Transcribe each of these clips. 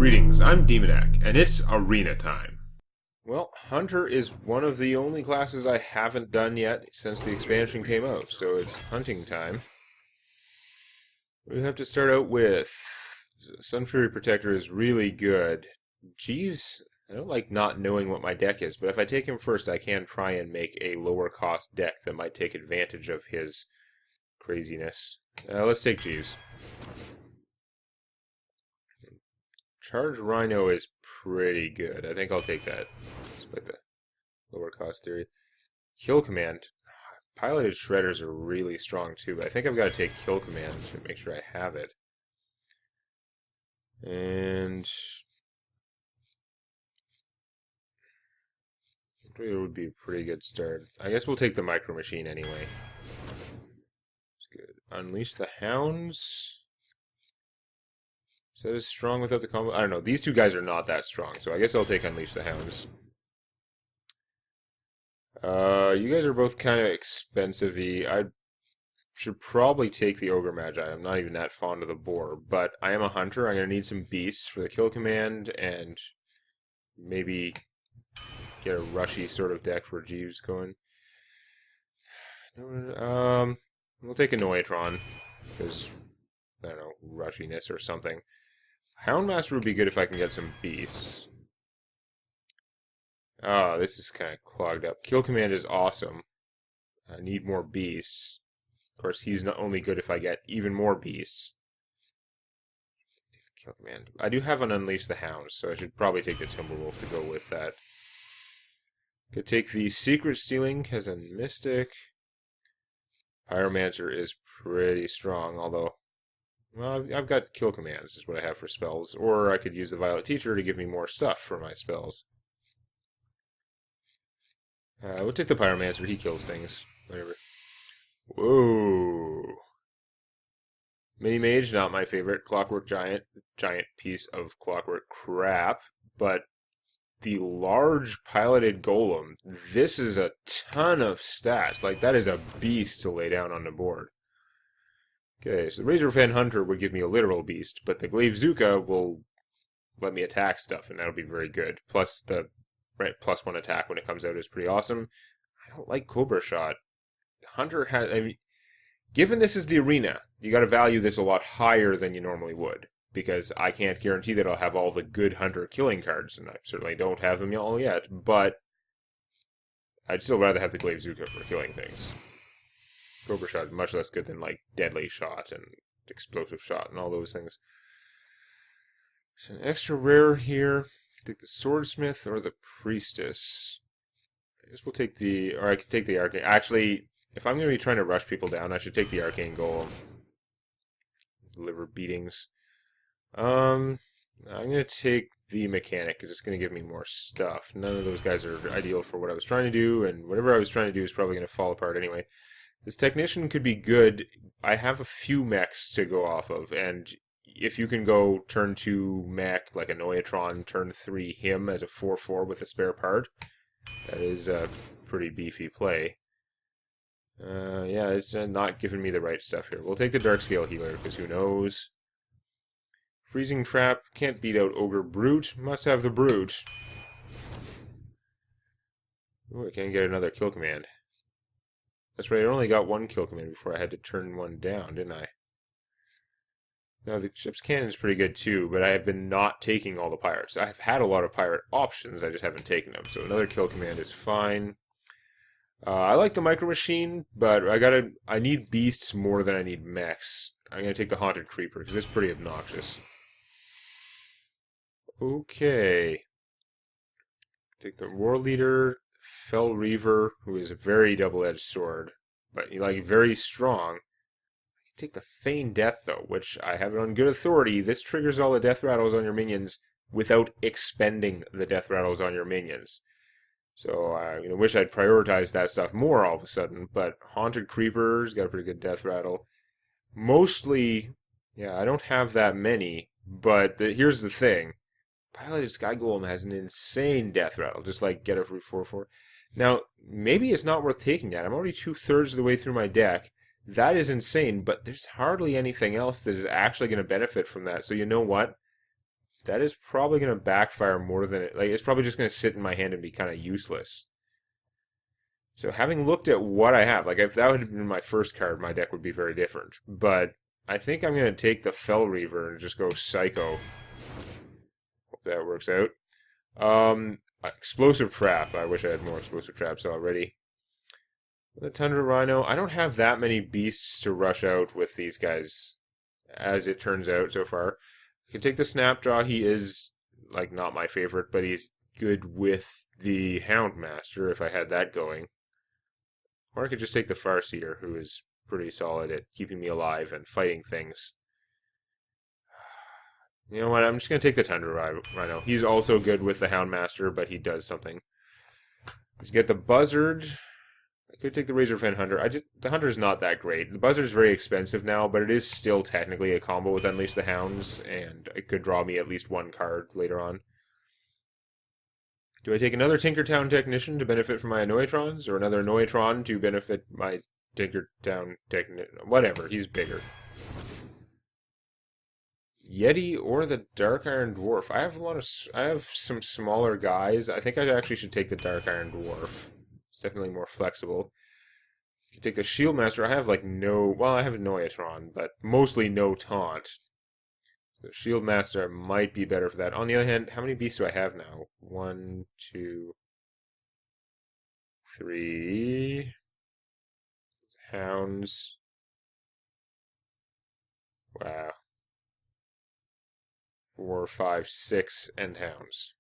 Greetings, I'm Demonac, and it's arena time. Well, Hunter is one of the only classes I haven't done yet since the expansion came out, so it's hunting time. We have to start out with Sun Fury Protector is really good. Jeeves, I don't like not knowing what my deck is, but if I take him first, I can try and make a lower cost deck that might take advantage of his craziness. Let's take Jeeves. Charge Rhino is pretty good. I think I'll take that, despite the lower cost theory. Kill Command. Piloted Shredders are really strong too, but I think I've got to take Kill Command to make sure I have it. And it would be a pretty good start. I guess we'll take the Micro Machine anyway. It's good. Unleash the Hounds. Is that as strong without the combo? I don't know. These two guys are not that strong, so I guess I'll take Unleash the Hounds. You guys are both kind of expensive-y. I should probably take the Ogre Magi. I'm not even that fond of the boar, but I am a hunter. I'm going to need some beasts for the kill command, and maybe get a rushy sort of deck for Jeeves going. We'll take a Noetron, because, I don't know, rushiness or something. Houndmaster would be good if I can get some beasts. Oh, this is kind of clogged up. Kill Command is awesome. I need more beasts. Of course, he's not only good if I get even more beasts. Kill Command. I do have an Unleash the Hounds, so I should probably take the Timberwolf to go with that. Could take the Secret Stealing as a Mystic. Pyromancer is pretty strong, although... Well, I've got Kill Commands is what I have for spells. Or I could use the Violet Teacher to give me more stuff for my spells. We'll take the Pyromancer. He kills things. Whatever. Whoa. Mini Mage, not my favorite. Clockwork Giant. Giant piece of clockwork crap. But the large piloted Golem, this is a ton of stats. Like, that is a beast to lay down on the board. Okay, so the Razorfan Hunter would give me a literal beast, but the Glaive Zuka will let me attack stuff, and that'll be very good. Plus the +1 attack when it comes out is pretty awesome. I don't like Cobra Shot. Hunter has, I mean, given this is the arena, you got to value this a lot higher than you normally would, because I can't guarantee that I'll have all the good Hunter killing cards, and I certainly don't have them all yet, but I'd still rather have the Glaive Zuka for killing things. Cobra Shot is much less good than, like, Deadly Shot and Explosive Shot and all those things. So an extra rare here. Take the Swordsmith or the Priestess. I guess we'll take the... Or I could take the Arcane... Actually, if I'm going to be trying to rush people down, I should take the Arcane Golem. Deliver beatings. I'm going to take the Mechanic, because it's going to give me more stuff. None of those guys are ideal for what I was trying to do, and whatever I was trying to do is probably going to fall apart anyway. This Technician could be good. I have a few mechs to go off of, and if you can go turn 2 mech, like a Noetron, turn 3 him as a 4/4 with a spare part, that is a pretty beefy play. Yeah, it's not giving me the right stuff here. We'll take the Darkscale Healer, because who knows? Freezing Trap, can't beat out Ogre Brute, must have the Brute. Ooh, I can't get another Kill Command. That's right, I only got 1 Kill Command before I had to turn 1 down, didn't I? Now, the ship's cannon is pretty good too, but I have been not taking all the pirates. I've had a lot of pirate options, I just haven't taken them, so another Kill Command is fine. I like the Micro Machine, but I need beasts more than I need mechs. I'm going to take the Haunted Creeper, because it's pretty obnoxious. Okay. Take the War Leader, Fell Reaver, who is a very double-edged sword, but very strong. Take the Feign Death, though, which I have it on good authority. This triggers all the death rattles on your minions without expending the death rattles on your minions. So I wish I'd prioritized that stuff more all of a sudden, but Haunted Creeper's got a pretty good death rattle. Mostly, yeah, I don't have that many, but here's the thing. Piloted Sky Golem has an insane death rattle, just like Get a Fruit 4/4. Now, maybe it's not worth taking that. I'm already 2/3 of the way through my deck. That is insane, but there's hardly anything else that is actually going to benefit from that. So you know what? that is probably going to backfire more than it... Like, it's probably just going to sit in my hand and be kind of useless. So having looked at what I have, like if that would have been my first card, my deck would be very different. But I think I'm going to take the Fell Reaver and just go Psycho. Hope that works out. Explosive Trap. I wish I had more Explosive Traps already. The Tundra Rhino. I don't have that many beasts to rush out with these guys, as it turns out so far. I can take the Snapjaw. He is, like, not my favorite, but he's good with the Houndmaster if I had that going. Or I could just take the Farseer, who is pretty solid at keeping me alive and fighting things. You know what, I'm just going to take the Tundra Rhino. He's also good with the Houndmaster, but he does something. Let's get the Buzzard. I could take the Razorfen Hunter. The Hunter's not that great. The Buzzard's very expensive now, but it is still technically a combo with Unleash the Hounds, and it could draw me at least one card later on. Do I take another Tinkertown Technician to benefit from my Annoytrons, or another Annoytron to benefit my Tinkertown Technician? Whatever, he's bigger. Yeti or the Dark Iron Dwarf. I have some smaller guys. I think I actually should take the Dark Iron Dwarf. It's definitely more flexible. You take the Shieldmaster. I have like no... Well, I have Annoytron, but mostly no taunt. The Shieldmaster might be better for that. On the other hand, how many beasts do I have now? 1, 2, 3... Hounds. Wow. 4, 5, 6 End Hounds.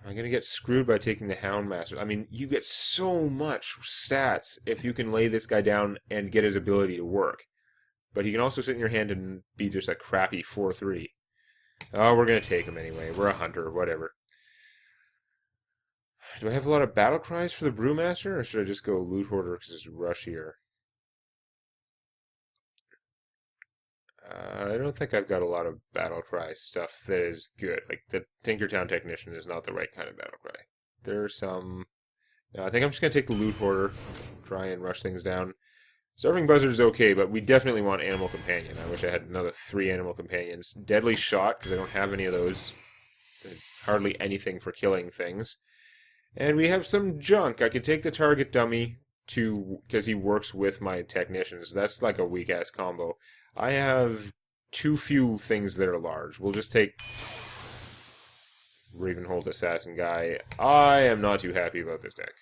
Am I going to get screwed by taking the Houndmaster? I mean, you get so much stats if you can lay this guy down and get his ability to work. But he can also sit in your hand and be just a crappy 4/3. Oh, we're going to take him anyway. We're a hunter, whatever. Do I have a lot of battle cries for the Brewmaster, or should I just go Loot Hoarder because it's Rush here? I don't think I've got a lot of battle cry stuff that is good. Like, the Tinkertown Technician is not the right kind of battle cry. There's some... No, I think I'm just going to take the Loot Hoarder, try and rush things down. Starving Buzzard is okay, but we definitely want Animal Companion. I wish I had another 3 Animal Companions. Deadly Shot, because I don't have any of those. There's hardly anything for killing things. And we have some junk. I could take the Target Dummy because he works with my Technicians. That's like a weak-ass combo. I have too few things that are large. We'll just take Ravenhold Assassin guy. I am not too happy about this deck.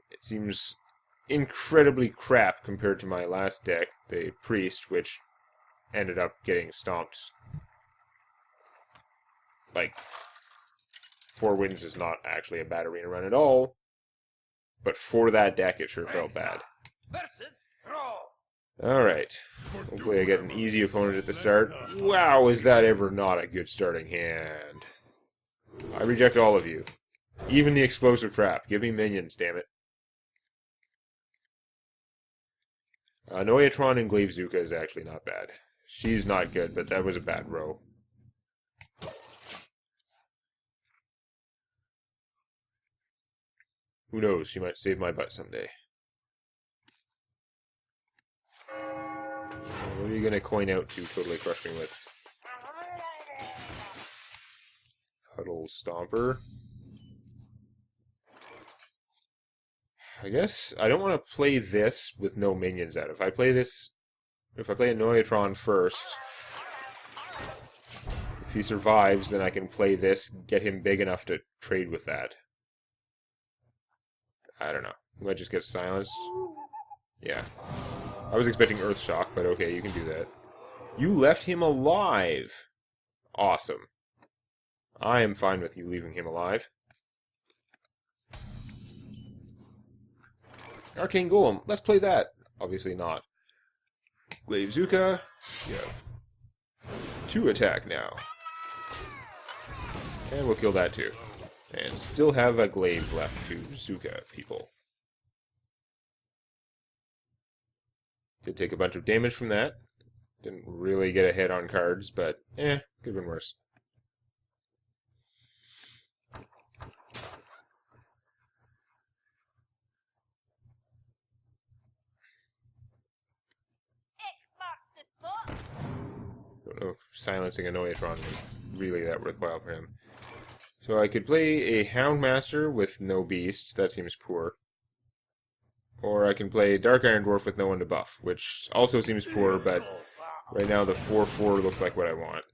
It seems incredibly crap compared to my last deck, the Priest, which ended up getting stomped. Like, 4 wins is not actually a bad arena run at all, but for that deck it sure felt bad. Alright, hopefully I get an easy opponent at the start. Wow, is that ever not a good starting hand. I reject all of you. Even the Explosive Trap. Give me minions, damn it. Noyatron and Glavezuka is actually not bad. She's not good, but that was a bad row. Who knows, she might save my butt someday. What are you going to coin out to totally crush me with? Huddle Stomper. I guess I don't want to play this with no minions out. If I play a Noyatron first, if he survives, then I can play this, get him big enough to trade with that. I don't know. He might just get silenced. Yeah. I was expecting Earthshock, but okay, you can do that. You left him alive! Awesome. I am fine with you leaving him alive. Arcane Golem, let's play that. Obviously not. Glavezuka, yeah. 2 attack now. And we'll kill that too. And still have a glaive left to Zuka, people. Did take a bunch of damage from that. Didn't really get a hit on cards, but could have been worse. Oh, silencing a Noyatron was really that worthwhile for him. So I could play a Houndmaster with no beast. That seems poor. Or I can play Dark Iron Dwarf with no one to buff, which also seems poor, but right now the 4/4 looks like what I want.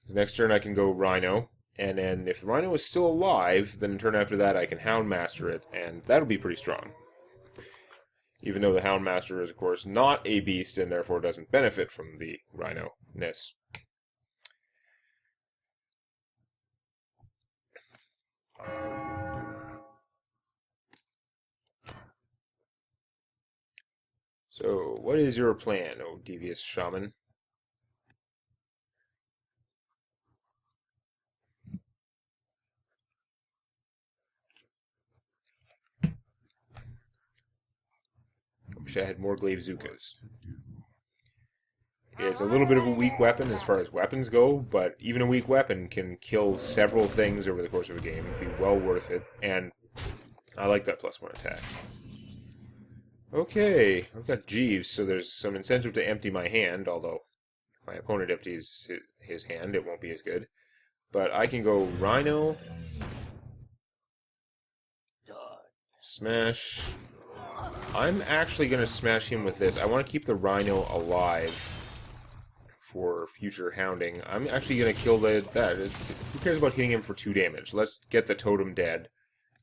So next turn I can go Rhino, and then if the Rhino is still alive, then the turn after that I can Houndmaster it, and that'll be pretty strong. Even though the Houndmaster is, of course, not a beast and therefore doesn't benefit from the Rhino-ness. So, what is your plan, O devious shaman? I wish I had more Glaivezookas. It's a little bit of a weak weapon as far as weapons go, but even a weak weapon can kill several things over the course of a game. It'd be well worth it, and I like that +1 attack. Okay, I've got Jeeves, so there's some incentive to empty my hand, although if my opponent empties his hand, it won't be as good. But I can go Rhino, smash. I'm actually going to smash him with this. I want to keep the Rhino alive for future hounding. I'm actually going to kill that. Who cares about hitting him for 2 damage? Let's get the totem dead.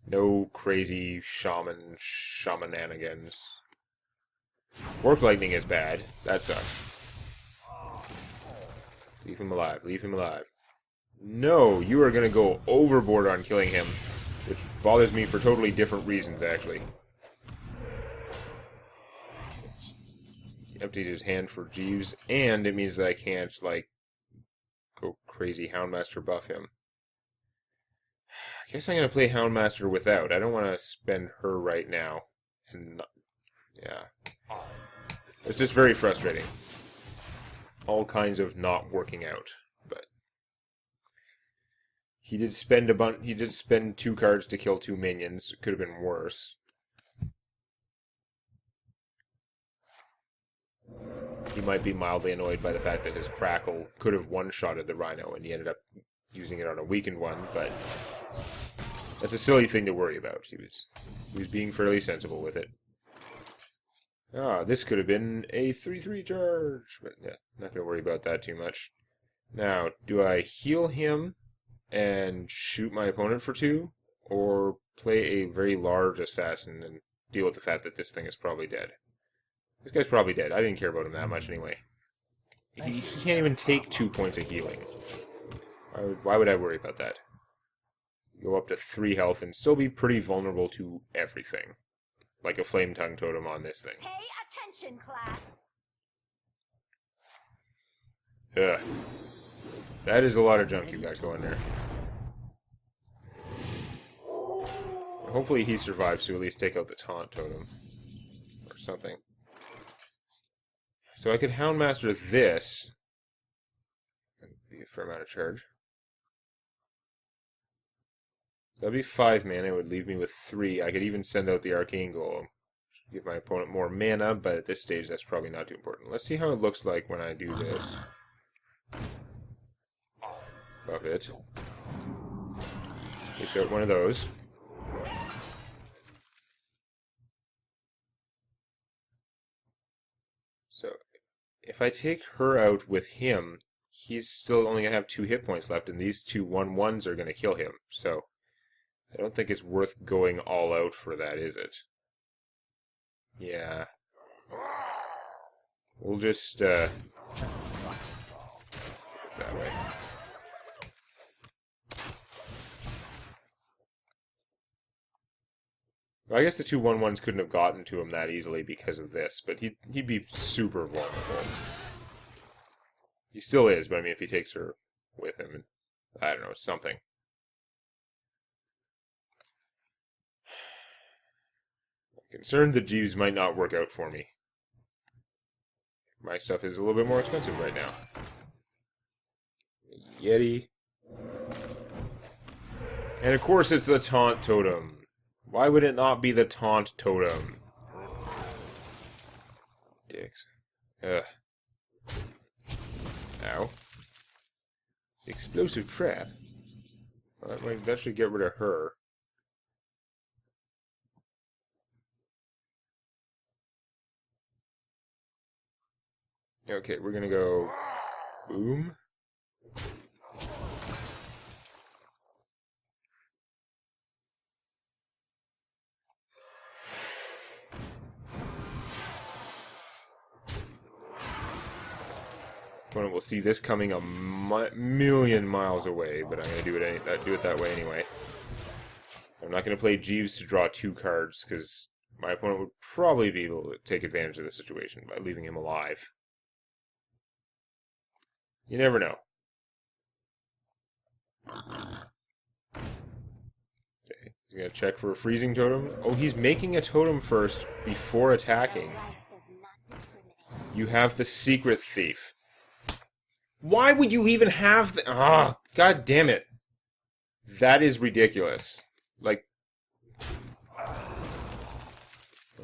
No crazy shamananigans. Work lightning is bad. That sucks. Leave him alive. Leave him alive. No, you are going to go overboard on killing him, which bothers me for totally different reasons, actually. He emptied his hand for Jeeves, and it means that I can't, like, go crazy Houndmaster buff him. I guess I'm going to play Houndmaster without. I don't want to spend her right now. And not, yeah. It's just very frustrating. All kinds of not working out. But he did spend he did spend 2 cards to kill 2 minions. It could have been worse. He might be mildly annoyed by the fact that his Crackle could have one-shotted the Rhino, and he ended up using it on a weakened one, but that's a silly thing to worry about. He was being fairly sensible with it. Ah, this could have been a 3/3 charge, but yeah, not going to worry about that too much. Now, do I heal him and shoot my opponent for 2, or play a very large assassin and deal with the fact that this thing is probably dead? This guy's probably dead. I didn't care about him that much anyway. He can't even take 2 points of healing. Why would I worry about that? Go up to 3 health and still be pretty vulnerable to everything. Like a Flame Tongue Totem on this thing. Pay attention, class. Ugh. That is a lot of junk you got going there. Hopefully he survives to at least take out the Taunt Totem. Or something. So I could Houndmaster this. That'd be a fair amount of charge. So that'd be 5 mana. It would leave me with 3. I could even send out the Arcane Golem. Give my opponent more mana, but at this stage that's probably not too important. Let's see how it looks like when I do this. Buff it. Takes out one of those. So, if I take her out with him, he's still only going to have 2 hit points left, and these 2 1/1s are going to kill him. So, I don't think it's worth going all out for that, is it? Yeah. We'll just, that way. Well, I guess the 2 1/1s couldn't have gotten to him that easily because of this, but he'd be super vulnerable. He still is, but I mean, if he takes her with him, I don't know, something. I'm concerned that Jeeves might not work out for me. My stuff is a little bit more expensive right now. Yeti. And of course it's the Taunt Totem. Why would it not be the Taunt Totem? Dicks. Ugh. Ow. Explosive trap. Well, that should get rid of her. Okay, we're gonna go... Boom. Opponent will see this coming a million miles away, but I'm going to do it that way anyway. I'm not going to play Jeeves to draw 2 cards, because my opponent would probably be able to take advantage of the situation by leaving him alive. You never know. Okay, he's going to check for a freezing totem. Oh, he's making a totem first before attacking. You have the Secret Thief. Why would you even have the... Ah, god damn it. That is ridiculous. Like...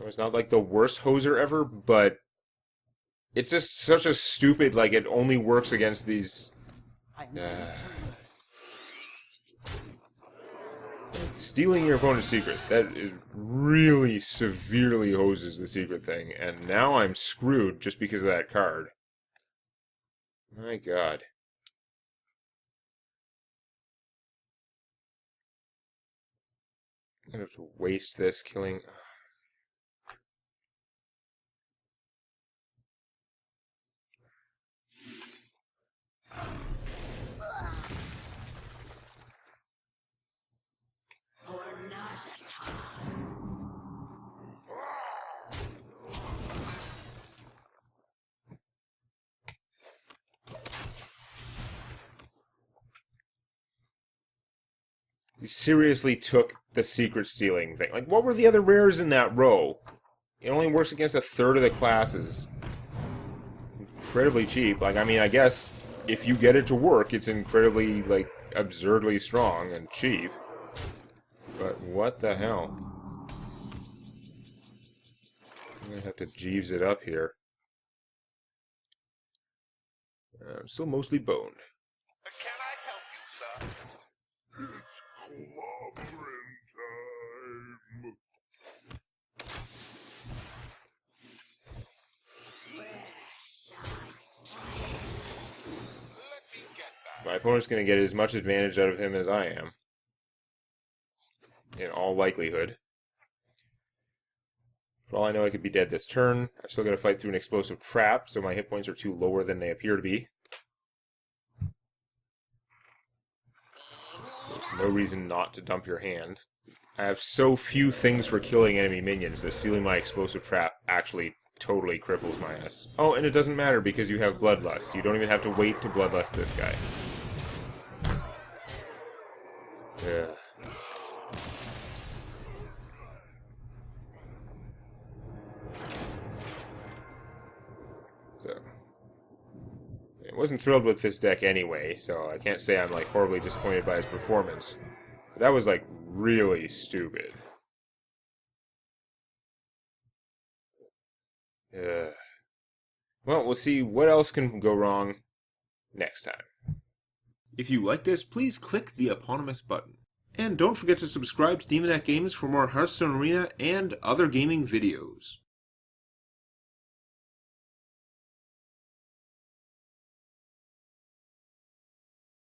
It's not like the worst hoser ever, but... It's just such a stupid, like, it only works against these... Stealing your opponent's secret. That is really severely hoses the secret thing, and now I'm screwed just because of that card. My god. I'm gonna have to waste this killing... He seriously took the secret stealing thing. Like, what were the other rares in that row? It only works against a third of the classes. Incredibly cheap. Like, I mean, I guess if you get it to work, it's incredibly, like, absurdly strong and cheap. But what the hell? I'm gonna have to Jeeves it up here. I'm still mostly boned. Can I help you, sir? It's clobbering time. Let me get that. My opponent's going to get as much advantage out of him as I am. In all likelihood. For all I know, I could be dead this turn. I've still got to fight through an explosive trap, so my hit points are too lower than they appear to be. There's no reason not to dump your hand. I have so few things for killing enemy minions that stealing my explosive trap actually totally cripples my ass. Oh, and it doesn't matter because you have Bloodlust. You don't even have to wait to Bloodlust this guy. Yeah. So, I wasn't thrilled with this deck anyway, so I can't say I'm like horribly disappointed by his performance. But that was like really stupid. Well, we'll see what else can go wrong next time. If you like this, please click the eponymous button. And don't forget to subscribe to Demonet Games for more Hearthstone Arena and other gaming videos.